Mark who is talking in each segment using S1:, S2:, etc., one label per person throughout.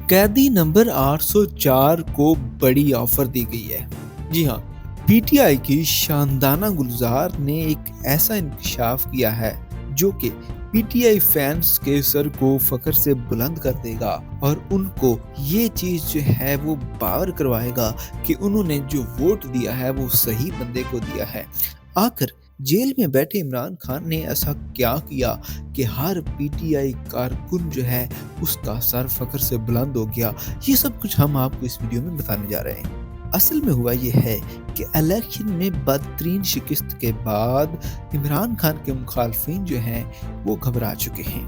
S1: कैदी नंबर 804 को बड़ी ऑफर दी गई है। जी हाँ, पीटीआई की शानदाना गुलजार ने एक ऐसा इंकशाफ किया है जो कि पीटीआई फैंस के सर को फख्र से बुलंद कर देगा और उनको ये चीज जो है वो बावर करवाएगा कि उन्होंने जो वोट दिया है वो सही बंदे को दिया है। आखिर जेल में बैठे इमरान खान ने ऐसा क्या किया कि हर पीटीआई कारकुन जो है उसका सर फख्र से बुलंद हो गया। ये सब कुछ हम आपको इस वीडियो में बताने जा रहे हैं। असल में हुआ ये है कि इलेक्शन में बदतरीन शिकस्त के बाद इमरान खान के मुखालफिन जो हैं वो घबरा चुके हैं।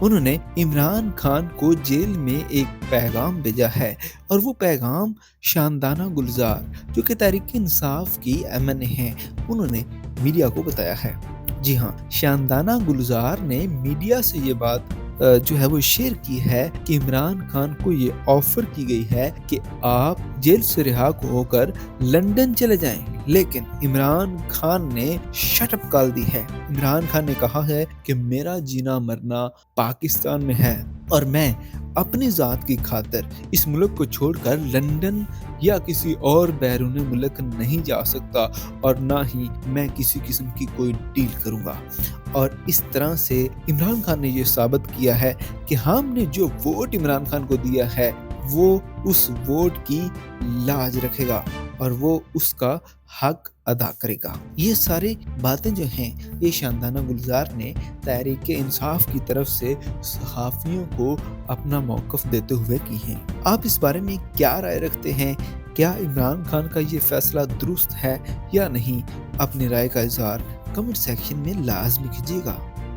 S1: उन्होंने इमरान खान को जेल में एक पैगाम भेजा है और वो पैगाम शानदाना गुलजार जो कि तहरीक इंसाफ की एमएनए हैं उन्होंने मीडिया को बताया है। जी हाँ, शानदाना गुलजार ने मीडिया से ये बात जो है वो शेयर की है कि इमरान खान को ये ऑफर की गई है कि आप जेल से रिहा होकर लंदन चले जाएं, लेकिन इमरान खान ने शटअप कॉल दी है। इमरान खान ने कहा है कि मेरा जीना मरना पाकिस्तान में है और मैं अपनी ज़ात की खातिर इस मुल्क को छोड़कर लंदन या किसी और बैरून मुल्क नहीं जा सकता और ना ही मैं किसी किस्म की कोई डील करूंगा। और इस तरह से इमरान खान ने ये साबित किया है कि हमने जो वोट इमरान खान को दिया है वो उस वोट की लाज रखेगा और वो उसका हक अदा करेगा। ये सारी बातें जो हैं ये शानदाना गुलजार ने तहरीक इंसाफ की तरफ से सहाफ़ियों को अपना मौक़िफ़ देते हुए की हैं। आप इस बारे में क्या राय रखते हैं? क्या इमरान खान का ये फैसला दुरुस्त है या नहीं? अपनी राय का इज़हार कमेंट सेक्शन में लाज़मी कीजिएगा।